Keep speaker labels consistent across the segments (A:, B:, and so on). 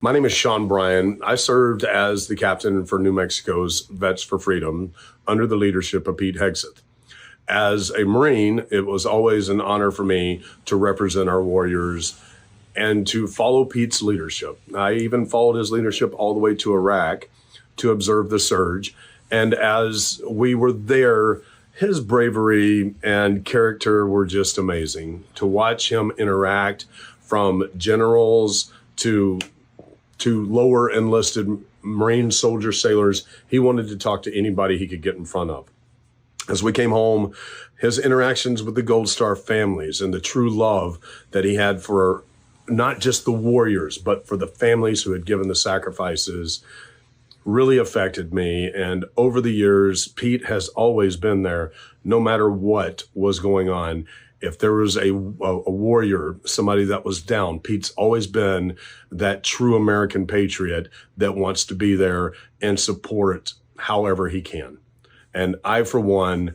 A: My name is Sean Bryan. I served as the captain for New Mexico's Vets for Freedom under the leadership of Pete Hegseth. As a Marine, it was always an honor for me to represent our warriors and to follow Pete's leadership. I even followed his leadership all the way to Iraq to observe the surge. And as we were there, his bravery and character were just amazing. To watch him interact from generals to lower enlisted Marine soldier sailors, he wanted to talk to anybody he could get in front of. As we came home, his interactions with the Gold Star families and the true love that he had for not just the warriors, but for the families who had given the sacrifices really affected me. And over the years, Pete has always been there, no matter what was going on. If there was a warrior, somebody that was down, Pete's always been that true American patriot that wants to be there and support however he can. And I, for one,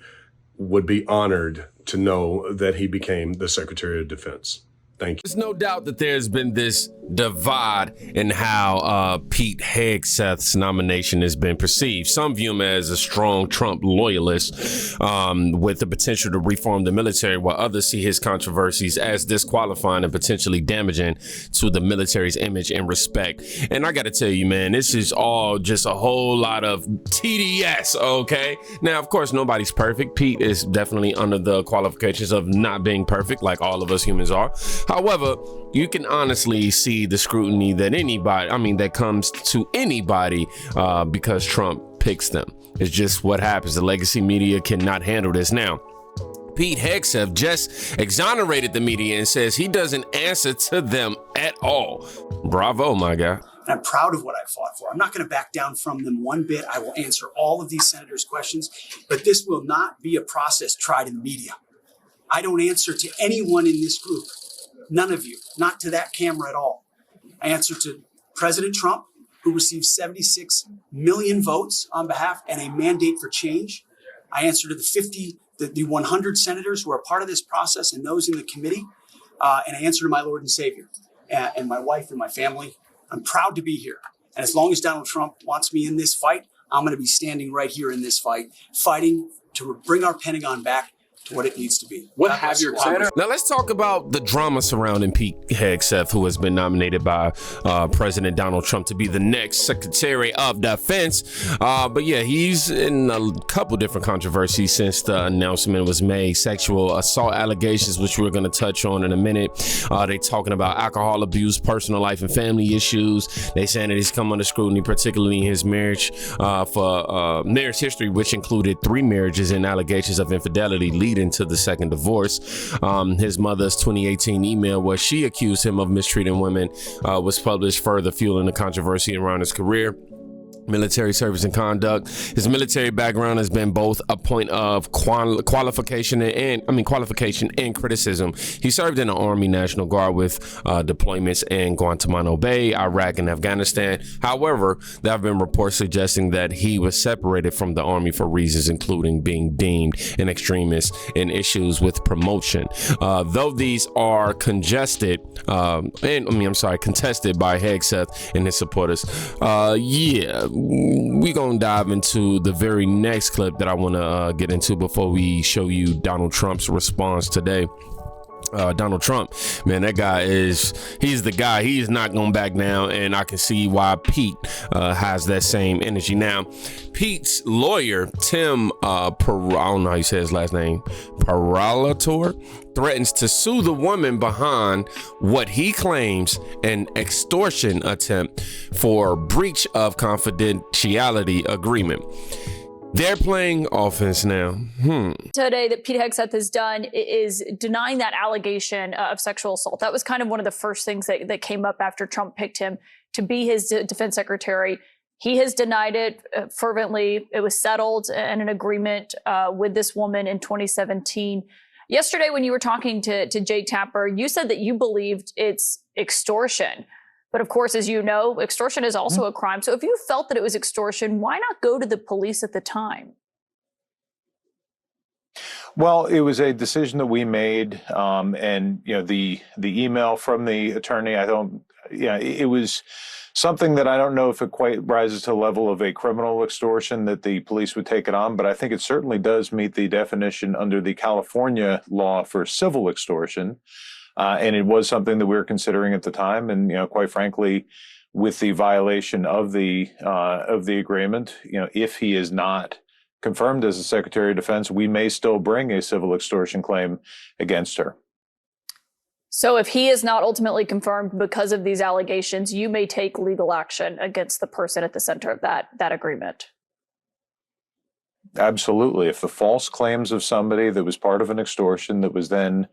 A: would be honored to know that he became the Secretary of Defense. Thank you.
B: There's no doubt that there's been this divide in how Pete Hegseth's nomination has been perceived. Some view him as a strong Trump loyalist with the potential to reform the military, while others see his controversies as disqualifying and potentially damaging to the military's image and respect. And I got to tell you, man, this is all just a whole lot of TDS, okay? Now, of course, nobody's perfect. Pete is definitely under the qualifications of not being perfect, like all of us humans are. However, you can honestly see the scrutiny that that comes to anybody because Trump picks them. It's just what happens. The legacy media cannot handle this. Now, Pete Hegseth just exonerated the media and says he doesn't answer to them at all. Bravo, my guy.
C: I'm proud of what I fought for. I'm not going to back down from them one bit. I will answer all of these senators' questions, but this will not be a process tried in the media. I don't answer to anyone in this group. None of you, not to that camera at all. I answer to President Trump, who received 76 million votes on behalf and a mandate for change. I answer to the 100 senators who are part of this process and those in the committee. And I answer to my Lord and Savior and my wife and my family. I'm proud to be here. And as long as Donald Trump wants me in this fight, I'm going to be standing right here in this fight, fighting to bring our Pentagon back to what it needs to be.
B: What have your Now let's talk about the drama surrounding Pete Hegseth, who has been nominated by President Donald Trump to be the next Secretary of Defense. But yeah, he's in a couple different controversies since the announcement was made. Sexual assault allegations, which we're going to touch on in a minute. They talking about alcohol abuse, personal life and family issues. They saying that he's come under scrutiny, particularly in his marriage for marriage history, which included 3 marriages and allegations of infidelity leading to the second divorce. His mother's 2018 email where she accused him of mistreating women was published, further fueling the controversy around his career. Military service and conduct. His military background has been both a point of qualification and criticism. He served in the Army National Guard with deployments in Guantanamo Bay, Iraq, and Afghanistan. However, there have been reports suggesting that he was separated from the Army for reasons including being deemed an extremist and issues with promotion. Though these are contested by Hegseth and his supporters. We're going to dive into the very next clip that I want to get into before we show you Donald Trump's response today. Donald Trump, man, that guy he's the guy. He's not going back down, and I can see why Pete has that same energy. Now, Pete's lawyer, Tim, I don't know how you say his last name, Paralator, threatens to sue the woman behind what he claims an extortion attempt for breach of confidentiality agreement. They're playing offense now.
D: Today that Pete Hegseth has done is denying that allegation of sexual assault. That was kind of one of the first things that came up after Trump picked him to be his defense secretary. He has denied it fervently. It was settled in an agreement with this woman in 2017. Yesterday, when you were talking to Jay Tapper, you said that you believed it's extortion. But of course, as you know, extortion is also a crime. So if you felt that it was extortion, why not go to the police at the time?
E: Well, it was a decision that we made, and the email from the attorney. It was something that I don't know if it quite rises to the level of a criminal extortion that the police would take it on, but I think it certainly does meet the definition under the California law for civil extortion, and it was something that we were considering at the time. And quite frankly, with the violation of the agreement, if he is not confirmed as the Secretary of Defense, we may still bring a civil extortion claim against her.
D: So if he is not ultimately confirmed because of these allegations, you may take legal action against the person at the center of that agreement.
E: Absolutely. If the false claims of somebody that was part of an extortion that was then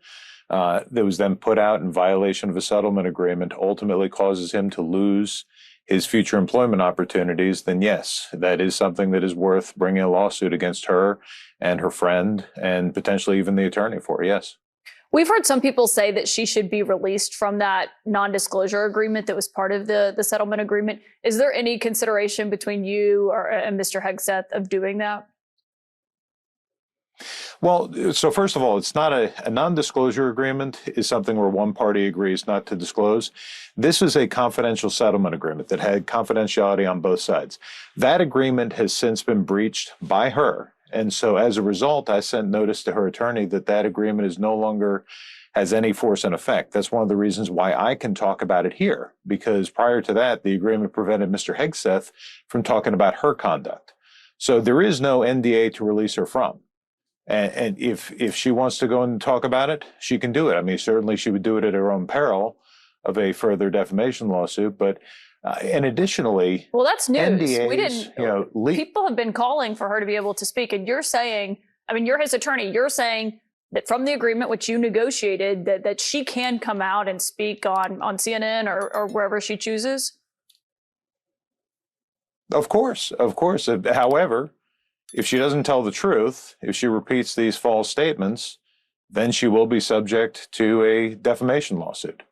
E: put out in violation of a settlement agreement ultimately causes him to lose his future employment opportunities, then yes, that is something that is worth bringing a lawsuit against her and her friend and potentially even the attorney for, yes.
D: We've heard some people say that she should be released from that non-disclosure agreement that was part of the settlement agreement. Is there any consideration between you and Mr. Hegseth of doing that?
E: Well, so first of all, it's not a non-disclosure agreement is something where one party agrees not to disclose. This is a confidential settlement agreement that had confidentiality on both sides. That agreement has since been breached by her. And so as a result, I sent notice to her attorney that agreement is no longer has any force and effect. That's one of the reasons why I can talk about it here, because prior to that, the agreement prevented Mr. Hegseth from talking about her conduct. So there is no NDA to release her from. And if she wants to go and talk about it, she can do it. I mean, certainly she would do it at her own peril of a further defamation lawsuit. But and additionally,
D: well, that's news.
E: NDAs,
D: we didn't. People have been calling for her to be able to speak, and you're saying, I mean, you're his attorney. You're saying that from the agreement which you negotiated, that she can come out and speak on CNN or wherever she chooses.
E: Of course. However, if she doesn't tell the truth, if she repeats these false statements, then she will be subject to a defamation lawsuit.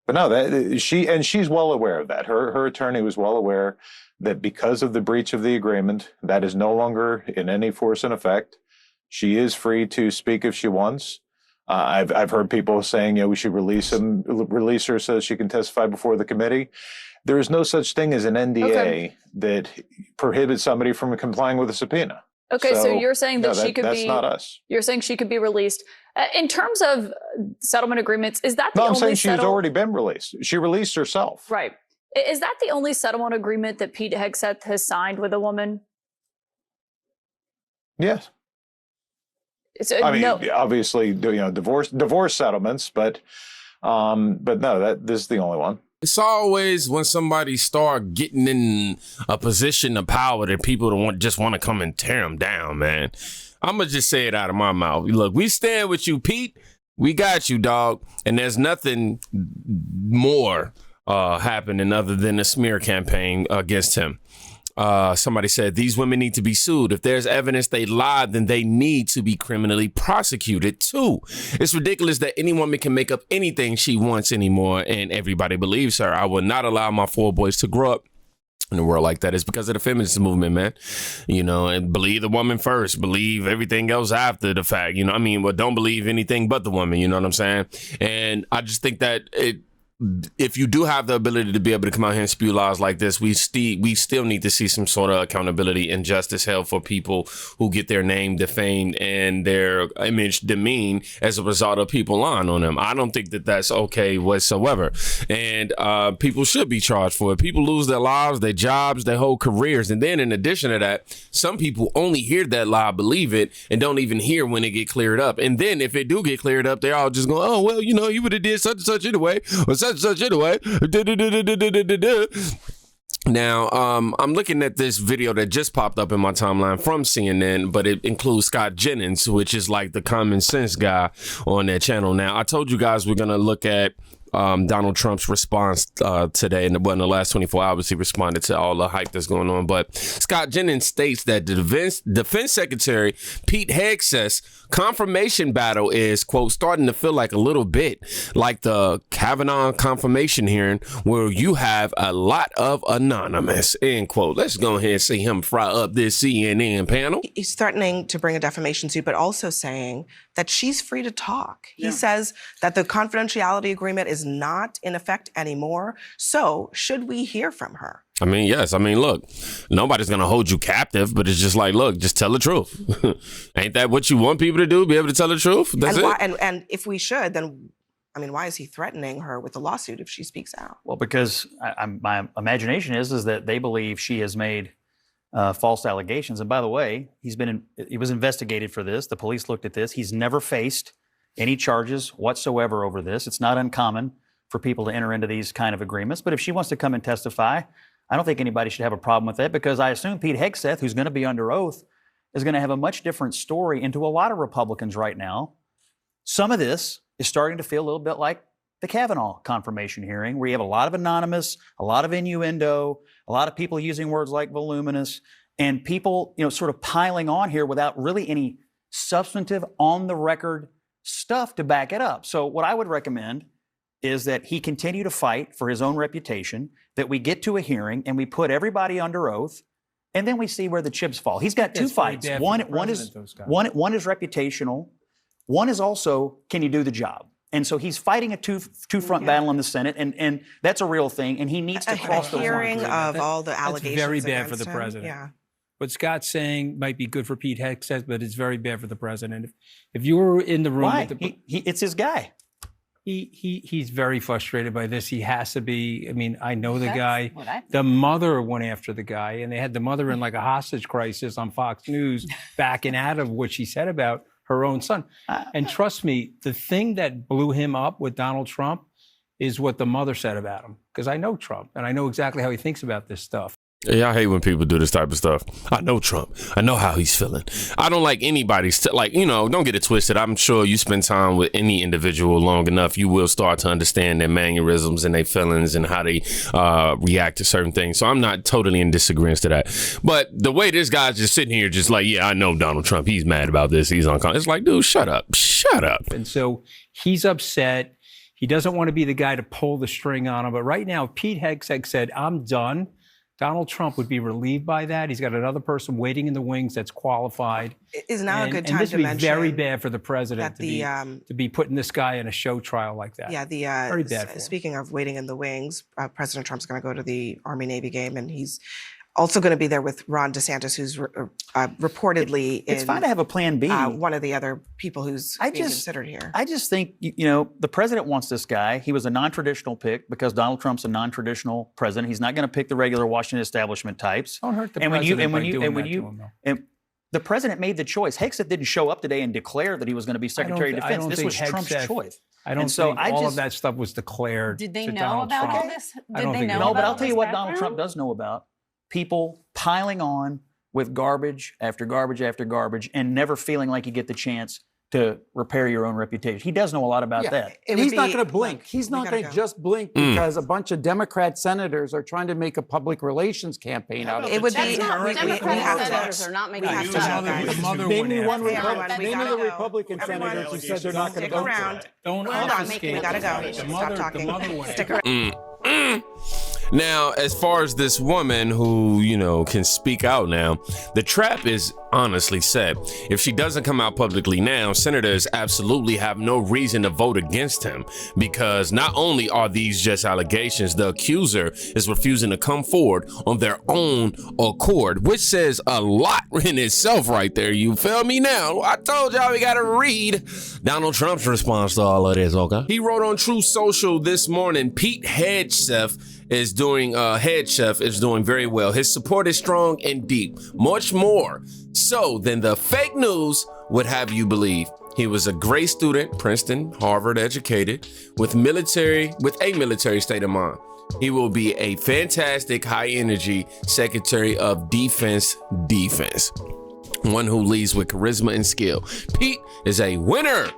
E: But no, she's well aware of that. Her attorney was well aware that because of the breach of the agreement, that is no longer in any force and effect. She is free to speak if she wants. I've heard people saying, we should release her so she can testify before the committee. There is no such thing as an NDA that prohibits somebody from complying with a subpoena.
D: Okay, so you're saying that she could be.
E: That's not us.
D: You're saying she could be released. In terms of settlement agreements, is that the only?
E: No, I'm saying she's already been released. She released herself.
D: Right. Is that the only settlement agreement that Pete Hegseth has signed with a woman?
E: Yes. Obviously, divorce settlements, but no, this is the only one.
B: It's always when somebody start getting in a position of power that people don't just want to come and tear them down, man. I'm going to just say it out of my mouth. Look, we stand with you, Pete. We got you, dog. And there's nothing more happening other than a smear campaign against him. Somebody said these women need to be sued. If there's evidence they lied, then they need to be criminally prosecuted too. It's ridiculous that any woman can make up anything she wants anymore and everybody believes her. I will not allow my 4 boys to grow up in a world like that. It's because of the feminist movement, man. And believe the woman first, believe everything else after the fact. Don't believe anything but the woman. You know what I'm saying? And I just think that if you do have the ability to be able to come out here and spew lies like this, we still need to see some sort of accountability and justice held for people who get their name defamed and their image demeaned as a result of people lying on them. I don't think that that's okay whatsoever. And people should be charged for it. People lose their lives, their jobs, their whole careers. And then in addition to that, some people only hear that lie, believe it, and don't even hear when it get cleared up. And then if it do get cleared up, they're all just going, oh, well, you would have did such and such anyway, or such anyway. Now, I'm looking at this video that just popped up in my timeline from CNN, but it includes Scott Jennings, which is like the common sense guy on their channel. Now, I told you guys we're going to look at Donald Trump's response today. In the last 24 hours, he responded to all the hype that's going on. But Scott Jennings states that the Defense Secretary Pete Hegseth's confirmation battle is, quote, starting to feel like a little bit like the Kavanaugh confirmation hearing, where you have a lot of anonymous, end quote. Let's go ahead and see him fry up this CNN panel.
F: He's threatening to bring a defamation suit, but also saying that she's free to talk. He says that the confidentiality agreement is not in effect anymore. So should we hear from her?
B: I mean, yes. I mean, look, nobody's going to hold you captive, but it's just like, look, just tell the truth. Ain't that what you want people to do? Be able to tell the truth? That's
F: and
B: it.
F: And if we should, then, I mean, why is he threatening her with a lawsuit if she speaks out?
G: Well, because my imagination is that they believe she has made false allegations. And by the way, he was investigated for this. The police looked at this. He's never faced any charges whatsoever over this. It's not uncommon for people to enter into these kind of agreements. But if she wants to come and testify, I don't think anybody should have a problem with that, because I assume Pete Hegseth, who's going to be under oath, is going to have a much different story. And to a lot of Republicans right now, some of this is starting to feel a little bit like the Kavanaugh confirmation hearing, where you have a lot of anonymous, a lot of innuendo, a lot of people using words like voluminous, and people, sort of piling on here without really any substantive, on the record stuff to back it up. So what I would recommend is that he continue to fight for his own reputation, that we get to a hearing and we put everybody under oath, and then we see where the chips fall. He's got two fights. One is reputational. One is also, can you do the job? And so he's fighting a two-front battle in the Senate, and that's a real thing, and he needs to cross those lines.
F: A hearing of all the allegations.
H: That's very bad for the president.
F: Yeah.
H: What Scott's saying might be good for Pete Hegseth, but it's very bad for the president. If you were in the room,
G: why? It's his guy.
H: He's very frustrated by this. He has to be. I mean, I know the guy. The mother went after the guy, and they had the mother in like a hostage crisis on Fox News, backing out of what she said about her own son. And trust me, the thing that blew him up with Donald Trump is what the mother said about him. Because I know Trump, and I know exactly how he thinks about this stuff.
B: Yeah, I hate when people do this type of stuff. I know Trump. I know how he's feeling. I don't like anybody's, don't get it twisted. I'm sure you spend time with any individual long enough, you will start to understand their mannerisms and their feelings and how they react to certain things. So I'm not totally in disagreement to that. But the way this guy's just sitting here just like, yeah, I know Donald Trump. He's mad about this. He's uncomfortable. It's like, dude, shut up. Shut up.
H: And so he's upset. He doesn't want to be the guy to pull the string on him. But right now, Pete Hegseth said, I'm done. Donald Trump would be relieved by that. He's got another person waiting in the wings that's qualified.
F: Is now a good time
H: to mention. And this would be very bad for the president to be putting this guy in a show trial like that.
F: Yeah,
H: very bad for him.
F: Speaking of waiting in the wings, President Trump's going to go to the Army-Navy game, and he's also going to be there with Ron DeSantis, who's reportedly
G: it's fine to have a plan B.
F: One of the other people who's being considered here.
G: I just think, the president wants this guy. He was a non-traditional pick because Donald Trump's a non-traditional president. He's not going to pick the regular Washington establishment types.
H: Don't hurt the president
G: and the president made the choice. Hegseth didn't show up today and declare that he was going to be Secretary of Defense. This was Trump's choice.
H: I don't think all of that stuff was declared.
I: Did they know about all this?
G: No, but I'll tell you what Donald Trump does know about. People piling on with garbage after garbage after garbage and never feeling like you get the chance to repair your own reputation. He does know a lot about that.
J: And he's not going to blink. He's not going to just blink because a bunch of Democrat senators are trying to make a public relations campaign out of it.
F: It would be.
I: Democrat senators are not making
H: The mother
J: Name me one
F: Name
J: of the Republican senators who said they're not going to vote for it.
H: Don't
F: We gotta go. Stop talking. Stick around.
B: Now, as far as this woman who, can speak out now, the trap is honestly set. If she doesn't come out publicly now, senators absolutely have no reason to vote against him, because not only are these just allegations, the accuser is refusing to come forward on their own accord, which says a lot in itself right there. You feel me now? I told y'all we got to read Donald Trump's response to all of this, okay? He wrote on Truth Social this morning, Pete Hegseth is doing very well. His support is strong and deep, much more so than the fake news would have you believe. He was a great student, Princeton, Harvard educated, with a military state of mind. He will be a fantastic, high energy Secretary of Defense, one who leads with charisma and skill. Pete is a winner.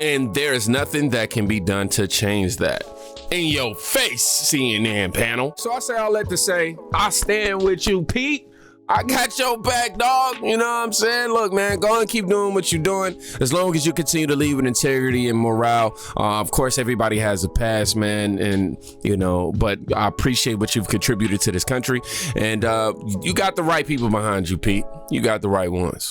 B: And there's nothing that can be done to change that. In your face, CNN panel. So I say all that to say, I stand with you, Pete. I got your back, dog. You know what I'm saying? Look, man, go and keep doing what you're doing. As long as you continue to lead with integrity and morale. Of course, everybody has a past, man. And, you know, but I appreciate what you've contributed to this country. And you got the right people behind you, Pete. You got the right ones.